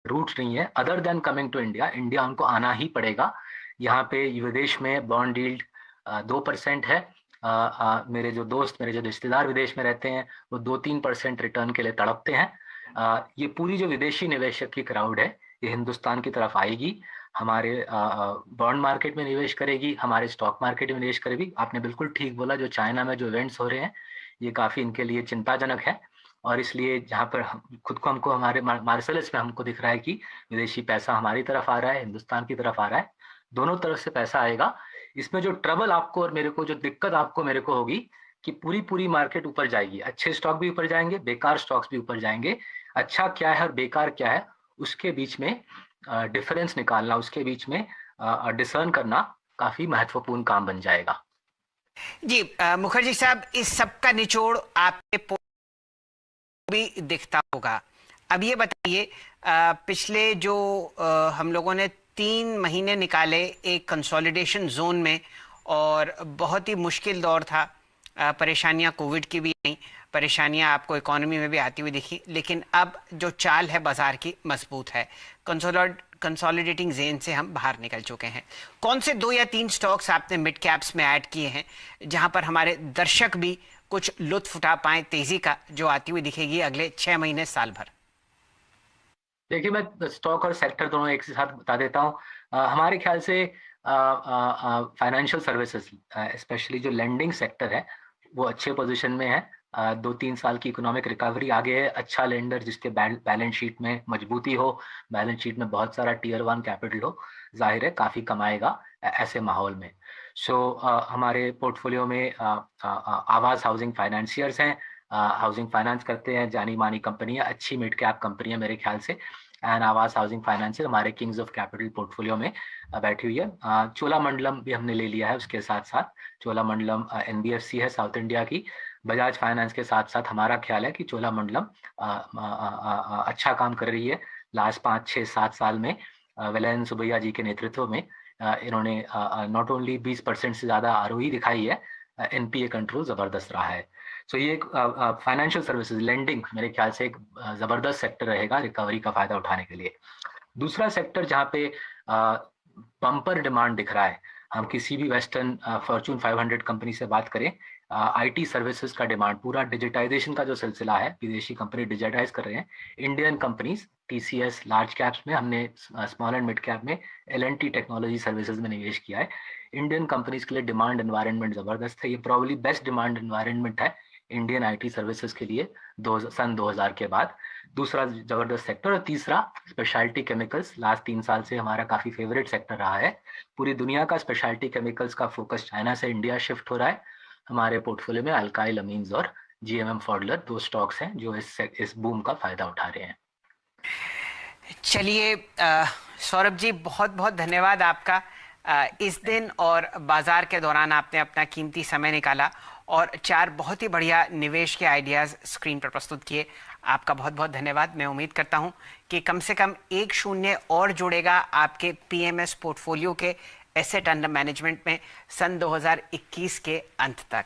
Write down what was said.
Root नहीं है other than coming to India. India उनको आना ही पड़ेगा। यहाँ पे विदेश में बॉन्ड यील्ड 2% है। मेरे जो दोस्त, मेरे जो रिश्तेदार विदेश में रहते हैं, वो 2-3% रिटर्न के लिए तड़पते हैं। ये पूरी जो विदेशी निवेशक की क्राउड है, ये हिंदुस्तान की तरफ आएगी, हमारे बॉन्ड मार्केट में निवेश करेगी, हमारे स्टॉक मार्केट में निवेश करेगी। आपने बिल्कुल ठीक बोला, जो चाइना में जो इवेंट्स हो रहे हैं, ये काफी इनके लिए चिंताजनक है। और इसलिए जहाँ पर खुद को हमको हमारे मार्शल्स में हमको दिख रहा है कि विदेशी पैसा हमारी तरफ आ रहा है, हिंदुस्तान की तरफ आ रहा है, दोनों तरफ से पैसा आएगा। इसमें जो ट्रबल आपको और मेरे को, जो दिक्कत आपको मेरे को होगी, कि पूरी पूरी मार्केट ऊपर जाएगी, अच्छे स्टॉक भी ऊपर जाएंगे, बेकार स्टॉक्स भी ऊपर जाएंगे। अच्छा क्या है और बेकार क्या है, उसके बीच में डिफरेंस निकालना, उसके बीच में डिसर्न करना काफी महत्वपूर्ण काम बन जाएगा। जी मुखर्जी साहब, इस सब का निचोड़ आपके भी दिखता होगा। अब ये बताइए, पिछले जो हम लोगों ने 3 महीने निकाले एक कंसोलिडेशन जोन में, और बहुत ही मुश्किल दौर था। परेशानियां कोविड की भी आई, परेशानियां आपको इकोनॉमी में भी आती हुई दिखी, लेकिन अब जो चाल है बाजार की मजबूत है। कंसोलिडेटिंग जेन से हम बाहर निकल चुके हैं। कौन से 2 या 3 स्टॉक्स आपने मिड कैप्स में ऐड किए हैं जहां पर हमारे दर्शक भी कुछ लुत्फ उठा पाए तेजी का, जो आती हुई दिखेगी अगले 6 महीने साल भर? देखिए, मैं स्टॉक और सेक्टर दोनों एक साथ बता देता हूँ। हमारे ख्याल से फाइनेंशियल सर्विसेज, स्पेशली जो लेंडिंग सेक्टर है, वो अच्छे पोजीशन में है। 2-3 साल की इकोनॉमिक रिकवरी आगे है। अच्छा लेंडर जिसके बैलेंस शीट में मजबूती हो, बैलेंस शीट में बहुत सारा टियर 1 कैपिटल हो, जाहिर है काफी कमाएगा ऐसे माहौल में। सो हमारे पोर्टफोलियो में आवास हाउसिंग फाइनेंसियर्स हैं, हाउसिंग फाइनेंस करते हैं, जानी मानी कंपनियां, अच्छी मिड कैप कंपनियां मेरे ख्याल से। एंड आवास हाउसिंग फाइनेंसियर हमारे किंग्स ऑफ कैपिटल पोर्टफोलियो में बैठी हुई है। चोलामंडलम भी हमने ले लिया है उसके साथ साथ। चोलामंडलम एनबीएफसी है साउथ इंडिया की। बजाज फाइनेंस के साथ साथ हमारा ख्याल है कि चोलामंडलम अच्छा काम कर रही है लास्ट 5-6-7 साल में। वेलायन सुबैया जी के नेतृत्व में इन्होंने नॉट ओनली 20% से ज्यादा आरओई दिखाई है, एनपीए कंट्रोल जबरदस्त रहा है। सो ये एक फाइनेंशियल सर्विसेज लेंडिंग मेरे ख्याल से एक जबरदस्त सेक्टर रहेगा रिकवरी का फायदा उठाने के लिए। दूसरा सेक्टर जहाँ पे बम्पर डिमांड दिख रहा है, हम किसी भी वेस्टर्न फॉर्च्यून 500 कंपनी से बात करें, आईटी सर्विसेज का डिमांड, पूरा डिजिटाइजेशन का जो सिलसिला है, विदेशी कंपनी डिजिटाइज कर रहे हैं। Indian companies TCS large caps में, हमने स्मॉल एंड मिड कैप में एल&टी टेक्नोलॉजी सर्विसेज में निवेश किया है। इंडियन कंपनीज के लिए डिमांड एनवायरनमेंट जबरदस्त है। ये प्रोबेबली बेस्ट डिमांड एनवायरनमेंट है इंडियन आईटी सर्विसेज के लिए सन 2000 के बाद। दूसरा जबरदस्त सेक्टर। और तीसरा स्पेशलिटी केमिकल्स, लास्ट 3 साल से हमारा काफी फेवरेट सेक्टर रहा है। पूरी दुनिया का स्पेशलिटी केमिकल्स का फोकस चाइना से इंडिया शिफ्ट हो रहा है। हमारे पोर्टफोलियो में अल्काइल अमीन्स और जीएमएम फॉडलर 2 स्टॉक्स हैं जो इस बूम का फायदा उठा रहे हैं। चलिए सौरभ जी, बहुत बहुत धन्यवाद आपका। इस दिन और बाजार के दौरान आपने अपना कीमती समय निकाला और 4 बहुत ही बढ़िया निवेश के आइडियाज़ स्क्रीन पर प्रस्तुत किए। आपका बहुत बहुत धन्यवाद। मैं उम्मीद करता हूं कि कम से कम 1 शून्य और जुड़ेगा आपके पीएमएस पोर्टफोलियो के एसेट अंडर मैनेजमेंट में सन 2021 के अंत तक।